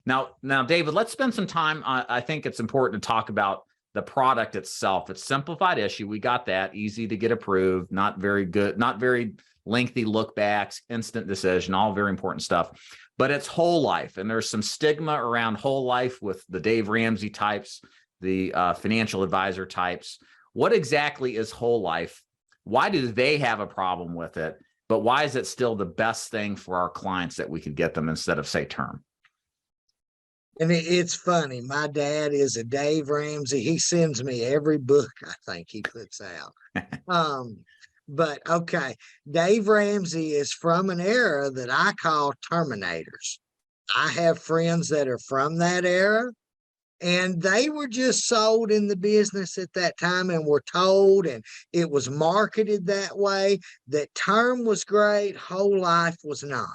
Now, David, let's spend some time. I think it's important to talk about the product itself. It's simplified issue. We got that, easy to get approved, not very good, not very lengthy look backs, instant decision, all very important stuff. But it's whole life, and there's some stigma around whole life with the Dave Ramsey types, the financial advisor types. What exactly is whole life? Why do they have a problem with it? But why is it still the best thing for our clients that we could get them instead of, say, term? And it's funny. My dad is a Dave Ramsey. He sends me every book I think he puts out. But okay, Dave Ramsey is from an era that I call Terminators. I have friends that are from that era, and they were just sold in the business at that time and were told, and it was marketed that way, that term was great, whole life was not.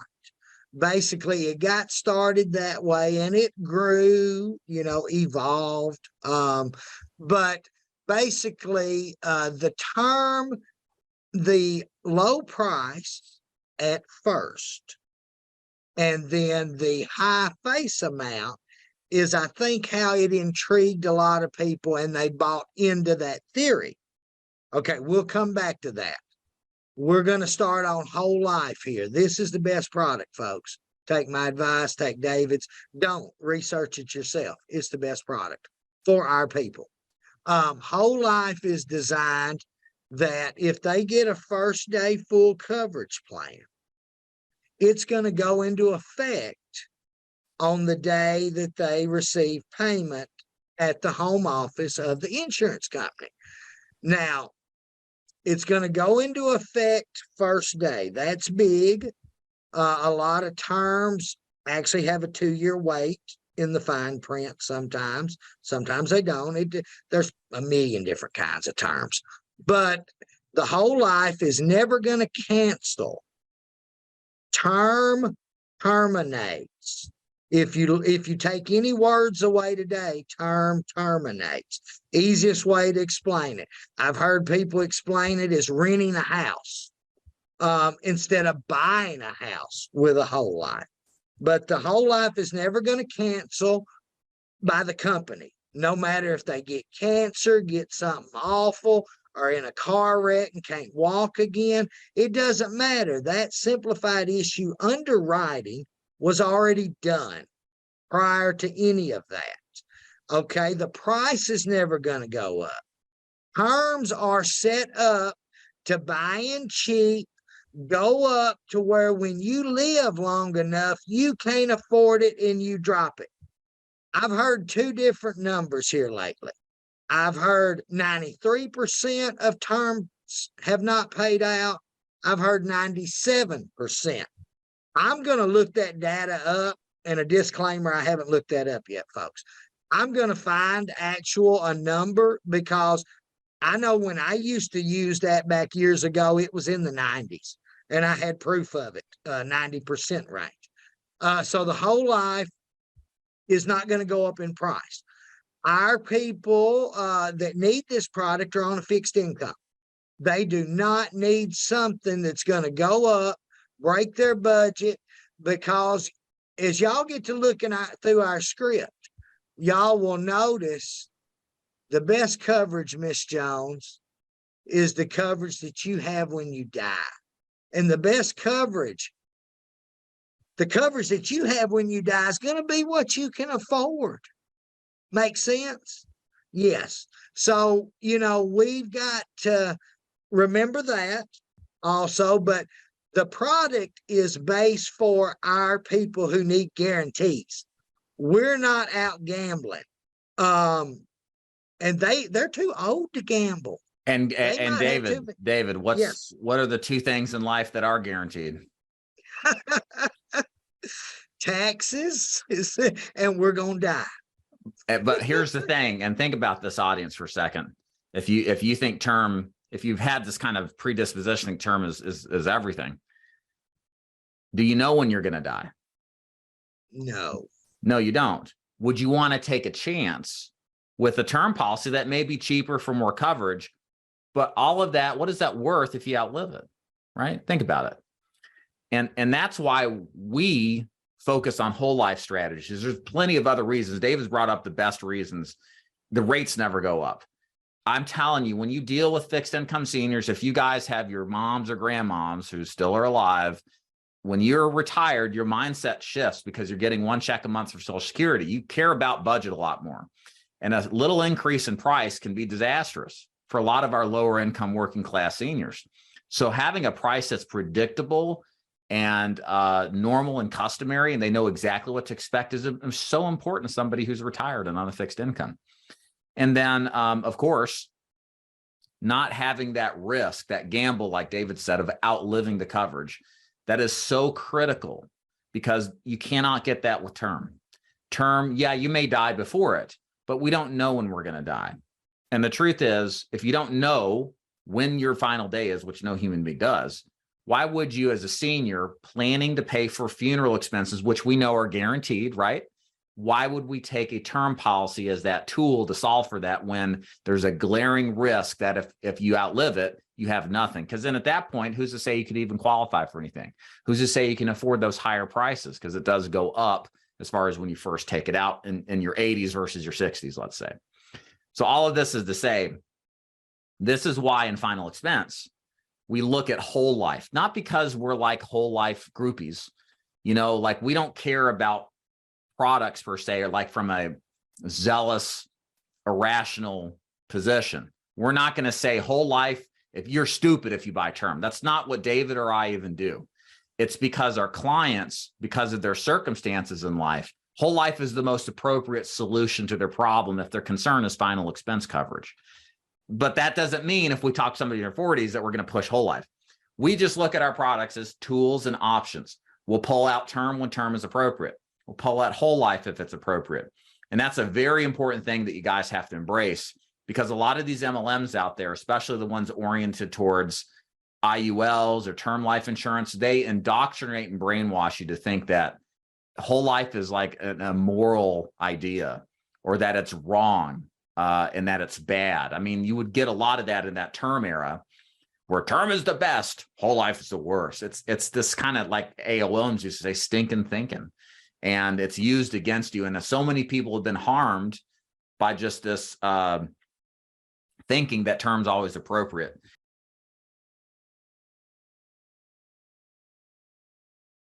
Basically, it got started that way and it grew, evolved. But basically, the term, the low price at first, and then the high face amount is, I think, how it intrigued a lot of people and they bought into that theory. Okay, we'll come back to that. We're going to start on whole life here. This is the best product, folks. Take my advice, take David's. Don't research it yourself. It's the best product for our people. Whole life is designed that if they get a first day full coverage plan, it's going to go into effect on the day that they receive payment at the home office of the insurance company. Now, it's going to go into effect first day. That's big. A lot of terms actually have a 2-year wait in the fine print sometimes. Sometimes they don't. There's a million different kinds of terms. But the whole life is never going to cancel. Term terminates. If you take any words away today, term terminates. Easiest way to explain it. I've heard people explain it as renting a house instead of buying a house with a whole life. But the whole life is never going to cancel by the company, no matter if they get cancer, get something awful, or in a car wreck and can't walk again. It doesn't matter. That simplified issue underwriting was already done prior to any of that. Okay, the price is never going to go up. Terms are set up to buy in cheap, go up to where when you live long enough, you can't afford it and you drop it. I've heard 2 different numbers here lately. I've heard 93% of terms have not paid out. I've heard 97%. I'm going to look that data up, and a disclaimer, I haven't looked that up yet, folks. I'm going to find a number, because I know when I used to use that back years ago, it was in the 90s, and I had proof of it, 90% range. So the whole life is not going to go up in price. Our people that need this product are on a fixed income. They do not need something that's going to go up, break their budget, because as y'all get to looking through our script, y'all will notice the best coverage, Miss Jones, is the coverage that you have when you die. And the best coverage, the coverage that you have when you die, is going to be what you can afford. Make sense? Yes. So, we've got to remember that also, but the product is based for our people who need guarantees. We're not out gambling. And they're too old to gamble. And David, what are the 2 things in life that are guaranteed? Taxes, and we're going to die. But here's the thing, and think about this audience for a second. If you think term, if you've had this kind of predispositioning, term is everything. Do you know when you're going to die? No, you don't. Would you want to take a chance with a term policy that may be cheaper for more coverage, but all of that, what is that worth if you outlive it? Right? Think about it. And that's why we focus on whole life strategies. There's plenty of other reasons. David's brought up the best reasons. The rates never go up. I'm telling you, when you deal with fixed income seniors, if you guys have your moms or grandmoms who still are alive, when you're retired, your mindset shifts because you're getting one check a month for Social Security. You care about budget a lot more. And a little increase in price can be disastrous for a lot of our lower income working class seniors. So having a price that's predictable and normal and customary, and they know exactly what to expect, is so important to somebody who's retired and on a fixed income. And then, of course, not having that risk, that gamble, like David said, of outliving the coverage. That is so critical because you cannot get that with term. Term, yeah, you may die before it, but we don't know when we're going to die. And the truth is, if you don't know when your final day is, which no human being does, why would you, as a senior planning to pay for funeral expenses, which we know are guaranteed, right? Why would we take a term policy as that tool to solve for that when there's a glaring risk that if you outlive it, you have nothing? Because then at that point, who's to say you could even qualify for anything? Who's to say you can afford those higher prices? Because it does go up as far as when you first take it out in your 80s versus your 60s, let's say. So all of this is to say, this is why in final expense, we look at whole life, not because we're like whole life groupies, like we don't care about products per se, or like from a zealous, irrational position. We're not going to say whole life, if you're stupid if you buy term. That's not what David or I even do. It's because our clients, because of their circumstances in life, whole life is the most appropriate solution to their problem if their concern is final expense coverage. But that doesn't mean if we talk to somebody in their 40s that we're going to push whole life. We just look at our products as tools and options. We'll pull out term when term is appropriate. We'll pull out whole life if it's appropriate. And that's a very important thing that you guys have to embrace, because a lot of these MLMs out there, especially the ones oriented towards IULs or term life insurance, they indoctrinate and brainwash you to think that whole life is like an immoral idea, or that it's wrong and that it's bad. I mean, you would get a lot of that in that term era, where term is the best, whole life is the worst. It's this kind of, like A.L. Williams used to say, stinking thinking. And it's used against you. And so many people have been harmed by just this thinking that term's always appropriate.